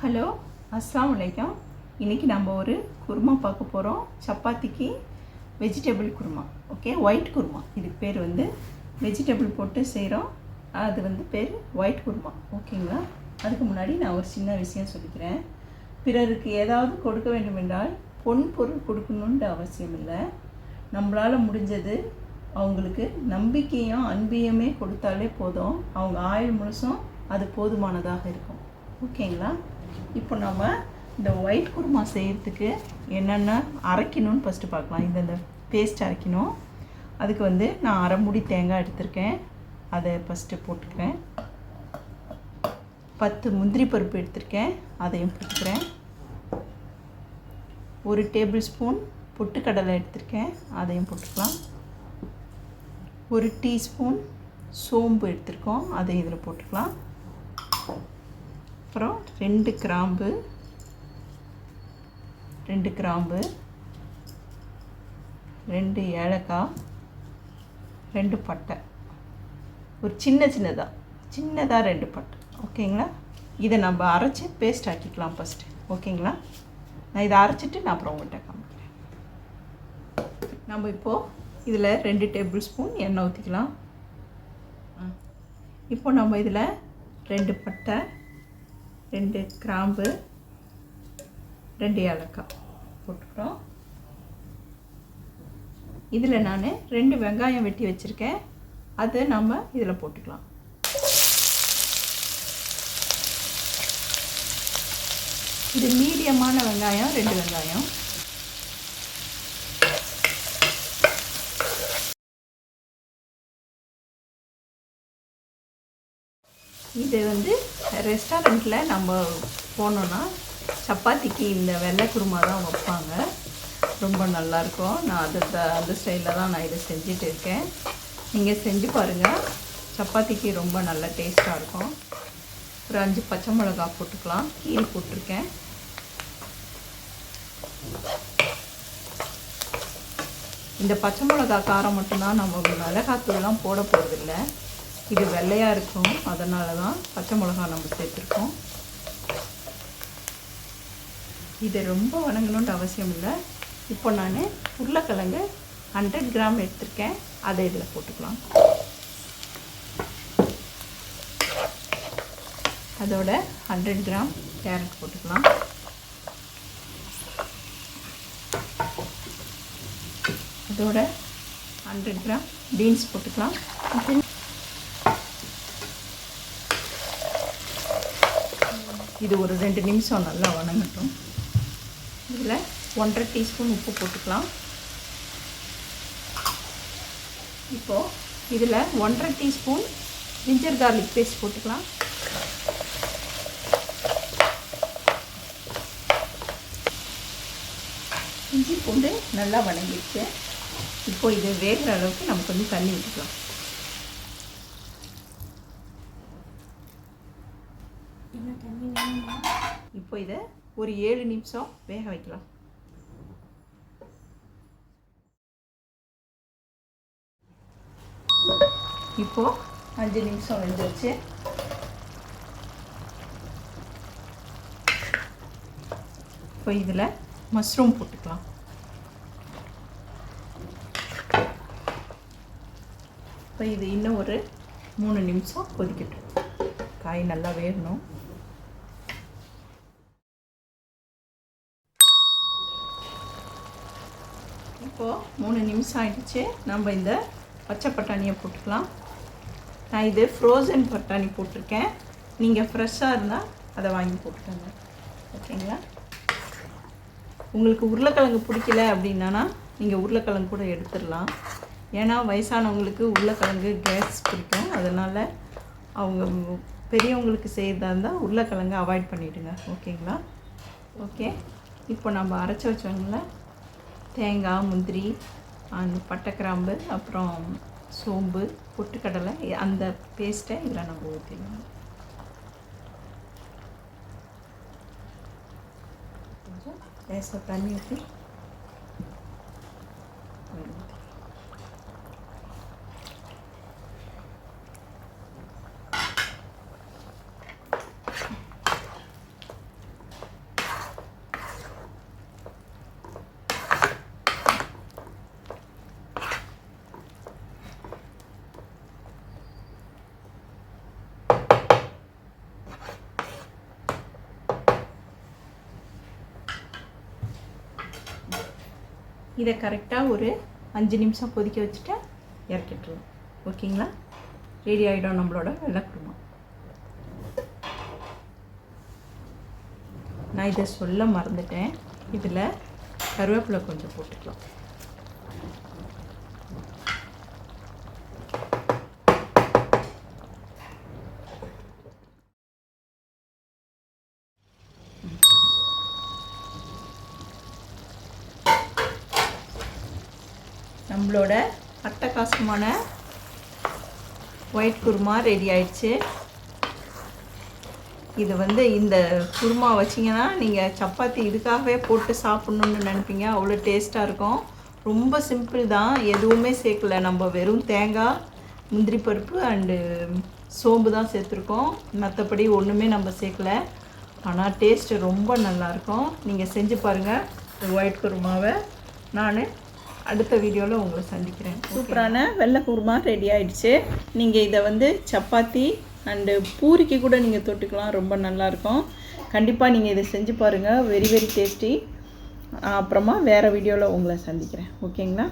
Hello, அஸ்ஸலாமு அலைக்கும். இன்றைக்கி நம்ம ஒரு குருமா பார்க்க போகிறோம். சப்பாத்திக்கு vegetable kurma. Okay, white kurma. இதுக்கு பேர் வெஜிடபிள் போட்டு செய்கிறோம். அது பேர் ஒயிட் குருமா. ஓகேங்களா? அதுக்கு முன்னாடி நான் ஒரு சின்ன விஷயம் சொல்லிக்கிறேன். பிறருக்கு ஏதாவது கொடுக்க வேண்டும் என்றால் பொன் பொருள் கொடுக்கணுன்ற அவசியம் இல்லை. நம்மளால் முடிஞ்சது அவங்களுக்கு நம்பிக்கையும் அன்பையுமே கொடுத்தாலே போதும். அவங்க ஆயுள் முழுசும் அது போதுமானதாக இருக்கும். ஓகேங்களா? இப்போ நம்ம இந்த ஒயிட் குருமா செய்கிறதுக்கு என்னென்ன அரைக்கணும்னு ஃபஸ்ட்டு பார்க்கலாம். இந்த பேஸ்ட் அரைக்கணும். அதுக்கு நான் அரை மூடி தேங்காய் எடுத்திருக்கேன். அதை ஃபஸ்ட்டு போட்டுக்கிறேன். 10 முந்திரி பருப்பு எடுத்திருக்கேன், அதையும் போட்டுக்கிறேன். 1 டேபிள் ஸ்பூன் பொட்டுக்கடலை எடுத்திருக்கேன், அதையும் போட்டுக்கலாம். 1 டீஸ்பூன் சோம்பு எடுத்திருக்கோம், அதையும் இதில் போட்டுக்கலாம். அப்புறம் 2 கிராம்பு, 2 ஏலக்காய், 2 பட்டை, ஒரு சின்னதாக 2 பட்டை. ஓகேங்களா? இதை நம்ம அரைச்சி பேஸ்ட் ஆக்கிக்கலாம் ஃபஸ்ட்டு. ஓகேங்களா? நான் இதை அரைச்சிட்டு நான் அப்புறம் உங்கள்கிட்ட காமிக்கிறேன். நம்ம இப்போது இதில் 2 டேபிள் ஸ்பூன் எண்ணெய் ஊற்றிக்கலாம். இப்போ நம்ம இதில் 2 பட்டை, 2 கிராம்பு, 2 ஏலக்காய் போட்டுக்கிறோம். இதில் நான் 2 வெங்காயம் வெட்டி வச்சுருக்கேன், அதை நம்ம இதில் போட்டுக்கலாம். இது மீடியமான வெங்காயம், 2 வெங்காயம். இது ரெஸ்டாரண்ட்டில் நம்ம போனோன்னா சப்பாத்திக்கு இந்த வெள்ளை குருமா தான் வைப்பாங்க. ரொம்ப நல்லாயிருக்கும். நான் அந்த ஸ்டைலில் தான் நான் இதை செஞ்சுட்டு இருக்கேன். நீங்கள் செஞ்சு பாருங்கள். சப்பாத்திக்கு ரொம்ப நல்ல டேஸ்ட்டாக இருக்கும். ஒரு 5 பச்சை மிளகா போட்டுக்கலாம், கீழே போட்டிருக்கேன். இந்த பச்சை மிளகா காரம் மட்டும்தான், நம்ம மிளகாத்தூள்லாம் போட போகிறதில்ல. இது வெள்ளையாக இருக்கும், அதனால தான் பச்சை மிளகா நம்ம சேர்த்துருக்கோம். இது ரொம்ப வணங்கணுன்ற அவசியம் இல்லை. இப்போ நான் உருளைக்கிழங்கு 100 கிராம் எடுத்திருக்கேன், அதை இதில் போட்டுக்கலாம். அதோட 100 கிராம் கேரட் போட்டுக்கலாம். அதோட 100 கிராம் பீன்ஸ் போட்டுக்கலாம். இது ஒரு 2 நிமிஷம் நல்லா வணங்கட்டும். இதில் 1.5 டீஸ்பூன் உப்பு போட்டுக்கலாம். இப்போது இதில் 1.5 டீஸ்பூன் ஜிஞ்சர் கார்லிக் பேஸ்ட் போட்டுக்கலாம். இஞ்சி பூண்டு நல்லா வணங்கிடுச்சு. இப்போது இது வேகிற அளவுக்கு நம்ம கொஞ்சம் தண்ணி ஊற்றிக்கலாம். இப்போ இதை ஒரு 7 நிமிஷம் வேக வைக்கலாம். இப்போது 5 நிமிஷம் வெந்துருச்சு. இப்போ இதில் மஷ்ரூம் போட்டுக்கலாம். இப்போ இது இன்னும் ஒரு 3 நிமிஷம் கொதிக்கட்டும். காய் நல்லா வேகணும். இப்போது 3 நிமிஷம் ஆகிடுச்சு. நம்ம இந்த பச்சை பட்டாணியை போட்டுக்கலாம். நான் இது ஃப்ரோசன் பட்டாணி போட்டிருக்கேன். நீங்கள் ஃப்ரெஷ்ஷாக இருந்தால் அதை வாங்கி போட்டுக்கோங்க. ஓகேங்களா? உங்களுக்கு உருளைக்கிழங்கு பிடிக்கல அப்படின்னா நீங்கள் உருளைக்கிழங்கு கூட எடுத்துடலாம். ஏன்னா வயசானவங்களுக்கு உருளைக்கிழங்கு கேஸ் பிடிக்கும். அதனால் அவங்க பெரியவங்களுக்கு செய்கிறதா இருந்தால் உருளைக்கிழங்கு அவாய்ட் பண்ணிவிடுங்க. ஓகேங்களா? ஓகே, இப்போ நம்ம அரைச்சி வச்சோங்கள தேங்காய், முந்திரி, அந்த பட்டை, கிராம்பு, அப்புறம் சோம்பு, பொட்டுக்கடலை, அந்த பேஸ்ட்டை இதில் நம்ம ஊற்றிடலாம். கொஞ்சம் லேசாக தண்ணி ஊற்றி இதை கரெக்டாக ஒரு 5 நிமிஷம் கொதிக்க வச்சுட்டு இறக்கிட்டுருவோம். ஓகேங்களா? ரெடி ஆகிடும் நம்மளோட வெள்ளை குருமா. நான் இதை சொல்ல மறந்துட்டேன். இதில் கருவேப்பிலை கொஞ்சம் போட்டுக்கலாம். நம்மளோட அட்டகாசமான ஒயிட் குருமா ரெடி ஆயிடுச்சு. இது இந்த குருமா வச்சிங்கன்னா நீங்கள் சப்பாத்தி இதுக்காகவே போட்டு சாப்பிட்ணுன்னு நினைப்பீங்க. அவ்வளோ டேஸ்ட்டாக இருக்கும். ரொம்ப சிம்பிள் தான், எதுவுமே சேர்க்கல. நம்ம வெறும் தேங்காய், முந்திரி பருப்பு அண்டு சோம்பு தான் சேர்த்துருக்கோம். மற்றபடி ஒன்றுமே நம்ம சேர்க்கல. ஆனால் டேஸ்ட்டு ரொம்ப நல்லாயிருக்கும். நீங்கள் செஞ்சு பாருங்கள் ஒயிட் குருமாவை. நான் அடுத்த வீடியோவில் உங்களை சந்திக்கிறேன். சூப்பரான வெள்ளை குருமா ரெடி ஆகிடுச்சு. நீங்கள் இதை சப்பாத்தி அண்டு பூரிக்கு கூட நீங்கள் தொட்டுக்கலாம். ரொம்ப நல்லாயிருக்கும். கண்டிப்பாக நீங்கள் இதை செஞ்சு பாருங்கள். Very very tasty. அப்புறமா வேறு வீடியோவில் உங்களை சந்திக்கிறேன். ஓகேங்களா?